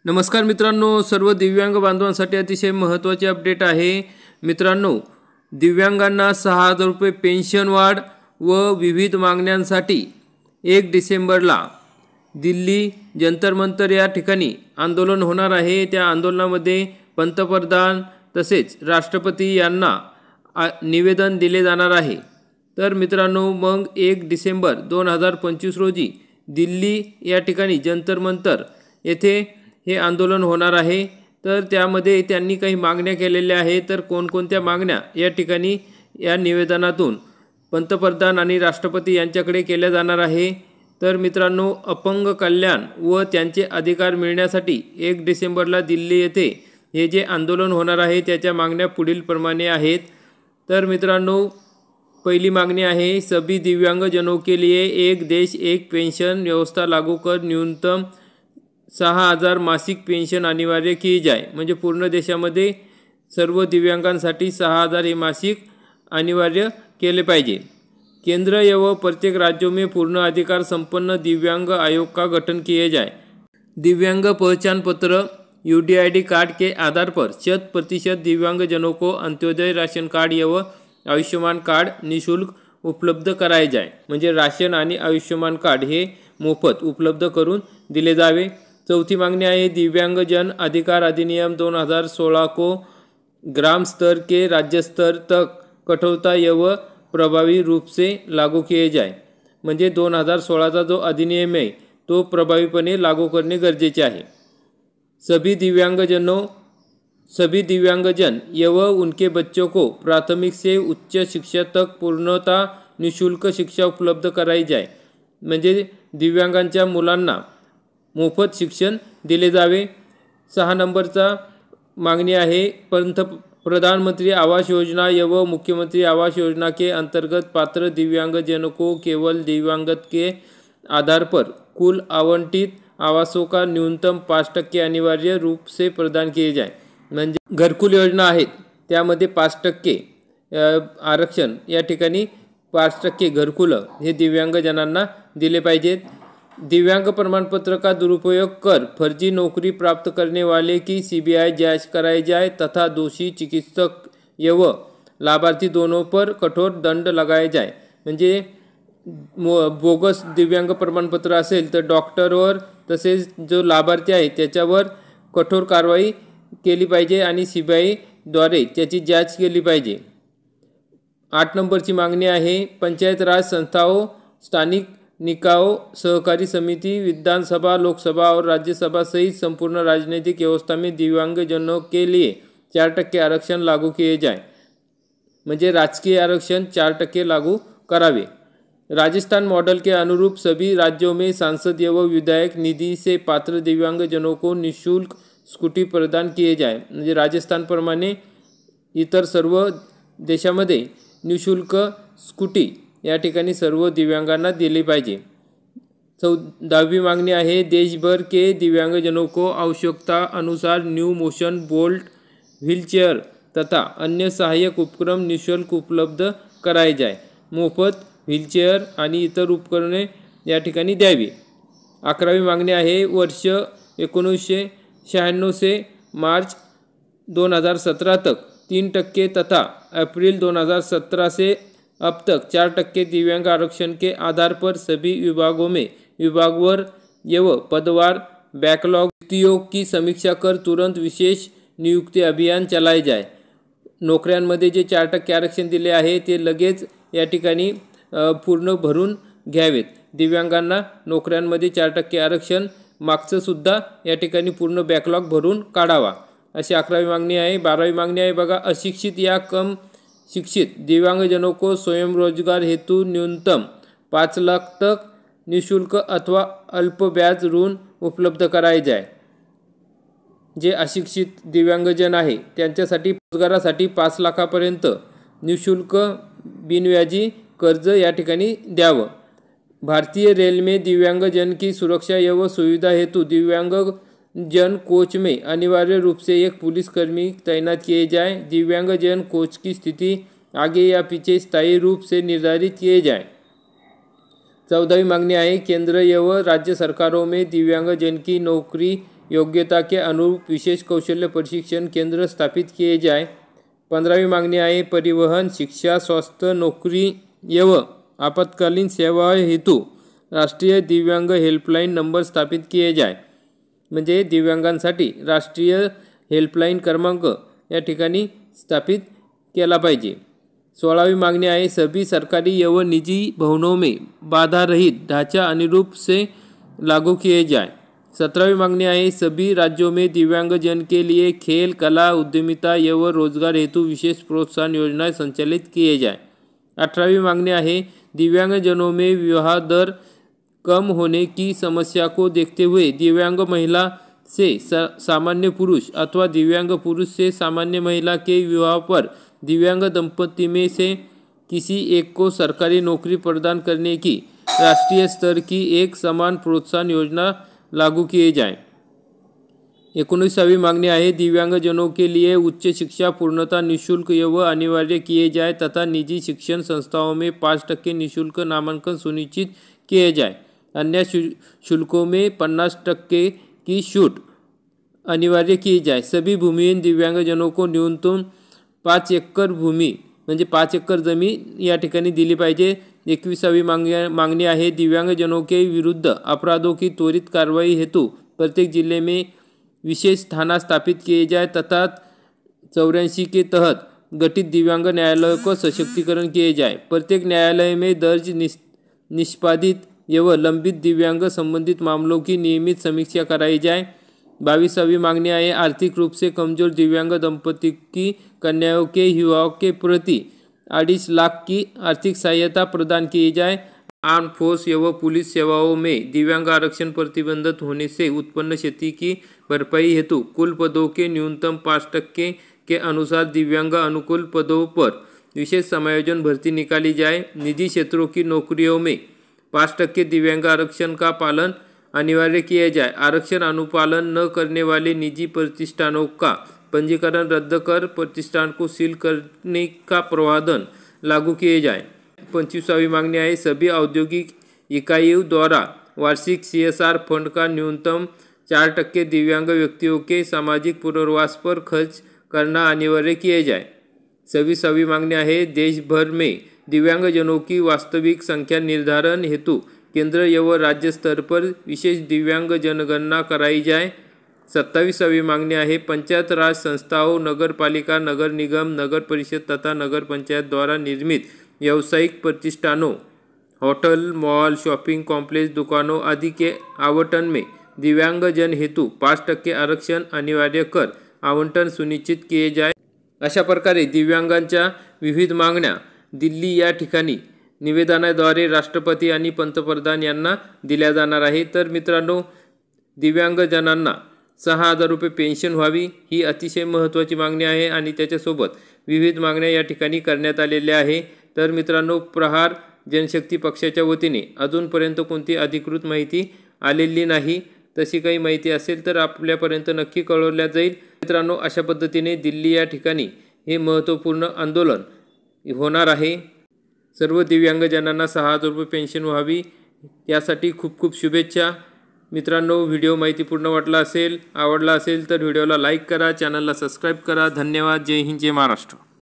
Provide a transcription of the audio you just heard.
नमस्कार मित्रांनो, सर्व दिव्यांग बांधवांसाठी अतिशय महत्त्वाचे अपडेट आहे। मित्रांनो, दिव्यांगांना 6,000 रुपये पेन्शन वाढ व विविध मागण्यांसाठी 1 डिसेंबरला दिल्ली जंतर मंतर या ठिकाणी आंदोलन होणार आहे। त्या आंदोलनामध्ये पंतप्रधान तसेच राष्ट्रपती यांना निवेदन दिले जाणार आहे। तर मित्रांनो, मग 1 डिसेंबर 2025 रोजी दिल्ली या ठिकाणी जंतर मंतर येथे हे आंदोलन होणार आहे। तर त्यामध्ये त्यांनी काही मागण्या केलेल्या आहेत। तर कोणकोणत्या मागण्या या ठिकाणी या निवेदनातून पंतप्रधान आणि राष्ट्रपती यांच्याकडे केल्या जाणार आहे। तर मित्रांनो, अपंग कल्याण व त्यांचे अधिकार मिळण्यासाठी 1 डिसेंबरला दिल्ली येथे हे जे आंदोलन होणार आहे त्याच्या मागण्या पुढील प्रमाणे आहेत। तर मित्रांनो, पहली मांगनी है सभी दिव्यांगजनों के लिए एक देश एक पेंशन व्यवस्था लागू कर न्यूनतम 6,000 मासिक पेंशन अनिवार्य की जाए। म्हणजे पूर्ण देशामध्ये सर्व दिव्यांगांसाठी 6,000 हे मासिक अनिवार्य केले पाहिजे। केंद्र एवं प्रत्येक राज्यों में पूर्ण अधिकार संपन्न दिव्यांग आयोग का गठन किया जाए। दिव्यांग पहचान पत्र UDID कार्ड के आधार पर 100% दिव्यांगजनों को अंत्योदय राशन कार्ड एवं आयुष्मान कार्ड निःशुल्क उपलब्ध कराए जाए। म्हणजे राशन आणि आयुष्मान कार्ड हे मोफत उपलब्ध करून दिले जावे। चौथी मांगनी है दिव्यांगजन अधिकार अधिनियम 2016 को ग्राम स्तर के राज्य स्तर तक कठोरता एवं प्रभावी रूप से लागू किए जाए। म्हणजे 2016 जो अधिनियम है तो प्रभावीपणे लागू करणे गरजेचे आहे। सभी दिव्यांगजन एवं उनके बच्चों को प्राथमिक से उच्च शिक्षा तक पूर्णतः निःशुल्क शिक्षा उपलब्ध कराई जाए। म्हणजे दिव्यांगांच्या मुलांना मोफत शिक्षण दिले जावे। 6 नंबरचा मांगनी आहे प्रधानमंत्री आवास योजना एवं मुख्यमंत्री आवास योजना के अंतर्गत पात्र दिव्यांगजनों को केवल दिव्यांगत के आधार पर कुल आवंटित आवासों का न्यूनतम 5% अनिवार्य रूप से प्रदान किए जाए। म्हणजे घरकुल योजना आहेत त्यामध्ये 5% आरक्षण या ठिकाणी 5% घरकुल हे दिव्यांगजनांना दिले पाहिजेत। दिव्यांग प्रमाणपत्र का दुरुपयोग कर फर्जी नौकरी प्राप्त करने वाले की CBI जांच कराई जाए तथा दोषी चिकित्सक एवं लाभार्थी दोनों पर कठोर दंड लगाए जाए। म्हणजे बोगस दिव्यांग प्रमाणपत्र असेल तर डॉक्टरवर तसेच जो लाभार्थी आहे त्याच्यावर कठोर कारवाई केली पाहिजे आणि CBI द्वारे त्याची जांच केली पाहिजे। 8 नंबरची मागणी आहे पंचायत राज संस्थाओं स्थानिक निकायों सहकारी समिति विधानसभा लोकसभा और राज्यसभा सहित संपूर्ण राजनीतिक व्यवस्था में दिव्यांगजनों के लिए 4% आरक्षण लागू किए जाए। म्हणजे राजकीय आरक्षण 4% लागू करावे। राजस्थान मॉडल के अनुरूप सभी राज्यों में सांसद एवं विधायक निधि से पात्र दिव्यांगजनों को निःशुल्क स्कूटी प्रदान किए जाए। म्हणजे राजस्थान प्रमाणे इतर सर्व देशामध्ये निःशुल्क स्कूटी या ठिकाणी सर्व दिव्यांगांना दिली पाहिजे। 10वीं मांगनी है देशभर के दिव्यांगजनों को आवश्यकता अनुसार न्यू मोशन बोल्ट व्हीलचेयर तथा अन्य सहायक उपक्रम निःशुल्क उपलब्ध कराए जाए। मोफत व्हीलचेयर आणि इतर उपकरणे या ठिकाणी द्यावी। 11वीं मांगनी है वर्ष 1996 से मार्च 2017 तक 3% तथा अप्रैल 2017 से अब तक 4% दिव्यांग आरक्षण के आधार पर सभी विभागों में विभागवार एवं पदवार बैकलॉग रिक्तियों की समीक्षा कर तुरंत विशेष नियुक्ति अभियान चलाए जाए। नोकऱ्यांमध्ये जे 4% आरक्षण दिले आहे ते लगेच या ठिकाणी पूर्ण भरून घ्यावेत। दिव्यांगांना नोकऱ्यांमध्ये 4% आरक्षण मागचं सुद्धा या ठिकाणी पूर्ण बॅकलॉग भरून काढावा अशी 11वीं मागणी आहे। 12वीं मागणी आहे बघा अशिक्षित या कम शिक्षित दिव्यांगजनों को स्वयं रोजगार हेतु न्यूनतम 5 लाख तक निःशुल्क अथवा अल्प ब्याज ऋण उपलब्ध कराए जाए। जे अशिक्षित दिव्यांगजन आहे त्यांच्यासाठी रोजगारासाठी 5 लाखापर्यंत निःशुल्क बिनव्याजी कर्ज या ठिकाणी द्यावं। भारतीय रेल में दिव्यांगजन की सुरक्षा एवं सुविधा हेतु दिव्यांगजन कोच में अनिवार्य रूप से एक पुलिसकर्मी तैनात किए जाए। दिव्यांगजन कोच की स्थिति आगे या पीछे स्थायी रूप से निर्धारित किए जाए। 14वीं मांगनी है केंद्र एवं राज्य सरकारों में दिव्यांगजन की नौकरी योग्यता के अनुरूप विशेष कौशल्य प्रशिक्षण केंद्र स्थापित किए जाए। 15वीं मांगनी आहे परिवहन, शिक्षा, स्वास्थ्य, नौकरी एवं आपातकालीन सेवा हेतु राष्ट्रीय दिव्यांग हेल्पलाइन नंबर स्थापित किए जाए। म्हणजे दिव्यांगांसाठी राष्ट्रीय हेल्पलाइन क्रमांक या ठिकाणी स्थापित केला पाहिजे। 16वीं मांगनी आहे सभी सरकारी एवं निजी भवनों में बाधा रहित ढांचा अनुरूप से लागू किए जाए। 17वीं मांगनी आहे सभी राज्यों में दिव्यांगजन के लिए खेल, कला, उद्यमिता एवं रोजगार हेतु विशेष प्रोत्साहन योजनाएं संचालित किए जाए। 18वीं मांगनी आहे दिव्यांगजनों में विवाह दर कम होने की समस्या को देखते हुए दिव्यांग महिला से सामान्य पुरुष अथवा दिव्यांग पुरुष से सामान्य महिला के विवाह पर दिव्यांग दंपति में से किसी एक को सरकारी नौकरी प्रदान करने की राष्ट्रीय स्तर की एक समान प्रोत्साहन योजना लागू किए जाए। 19वीं मांगनी आहे दिव्यांगजनों के लिए उच्च शिक्षा पूर्णतः निःशुल्क एवं अनिवार्य किए जाए तथा निजी शिक्षण संस्थाओं में 5% निःशुल्क नामांकन सुनिश्चित किए जाए। अन्य शुल्कों में 50% की छूट अनिवार्य की जाए। सभी भूमिहीन दिव्यांगजनों को न्यूनतम 5 एकर भूमी म्हणजे 5 एकर जमीन या ठिकाणी दिली पाहिजे। 21वीं मांगनी आहे दिव्यांगजनों के विरुद्ध अपराधों की त्वरित कार्रवाई हेतु प्रत्येक जिले में विशेष थाना स्थापित किए जाए तथा 84 के तहत गठित दिव्यांग न्यायालयों को सशक्तिकरण किए जाए। प्रत्येक न्यायालय में दर्ज निष्पादित एवं लंबित दिव्यांग संबंधित मामलों की नियमित समीक्षा कराई जाए। 22वीं मांगनी है आर्थिक रूप से कमजोर दिव्यांग दंपति की कन्याओं के विवाह के प्रति 2.5 लाख की आर्थिक सहायता प्रदान की जाए। आर्म फोर्स एवं पुलिस सेवाओं में दिव्यांग आरक्षण प्रतिबंधित होने से उत्पन्न क्षति की भरपाई हेतु कुल पदों के न्यूनतम 5% के अनुसार दिव्यांग अनुकूल पदों पर विशेष समायोजन भर्ती निकाली जाए। निजी क्षेत्रों की नौकरियों में 5% दिव्यांग आरक्षण का पालन अनिवार्य किया जाए। आरक्षण अनुपालन न करने वाले निजी प्रतिष्ठानों का पंजीकरण रद्द कर प्रतिष्ठान को सील करने का प्रावधान लागू किए जाए। 25वीं मांगनी है सभी औद्योगिक इकाइयों द्वारा वार्षिक CSR फंड का न्यूनतम 4% दिव्यांग व्यक्तियों के सामाजिक पुनर्वास पर खर्च करना अनिवार्य किया जाए। 26वीं मांगनी है देश भर में दिव्यांगजनों की वास्तविक संख्या निर्धारण हेतु केंद्र एवं राज्य स्तर पर विशेष दिव्यांग जनगणना कराई जाए। 27वीं मांगनी है पंचायत राज संस्थाओं, नगर पालिका, नगर निगम, नगर परिषद तथा नगर पंचायत द्वारा निर्मित व्यावसायिक प्रतिष्ठानों, होटल, मॉल, शॉपिंग कॉम्प्लेक्स, दुकानों आदि के आवंटन में दिव्यांगजन हेतु 5% आरक्षण अनिवार्य कर आवंटन सुनिश्चित किए जाए। अशा प्रकारे दिव्यांगांच्या विविध मागण्या दिल्ली या ठिकाणी निवेदनाद्वारे राष्ट्रपती आणि पंतप्रधान यांना दिल्या जाणार आहे। तर मित्रांनो, दिव्यांगजनांना 6,000 रुपये पेन्शन व्हावी ही अतिशय महत्त्वाची मागणी आहे आणि त्याच्यासोबत विविध मागण्या या ठिकाणी करण्यात आलेल्या आहे। तर मित्रांनो, प्रहार जनशक्ती पक्षाच्या वतीने अजूनपर्यंत कोणती अधिकृत माहिती आलेली नाही। तशी काही माहिती असेल तर आपल्यापर्यंत नक्की कळवल्या जाईल। मित्रांनो, अशा पद्धतीने दिल्ली या ठिकाणी हे महत्त्वपूर्ण आंदोलन होणार आहे। सर्व दिव्यांगजनांना 6,000 रुपये पेन्शन व्हावी यासाठी खूप खूप शुभेच्छा। मित्रांनो, व्हिडिओ माहितीपूर्ण वाटला असेल, आवडला असेल तर व्हिडिओला लाईक करा, चॅनलला सबस्क्राईब करा। धन्यवाद। जय हिंद, जय महाराष्ट्र।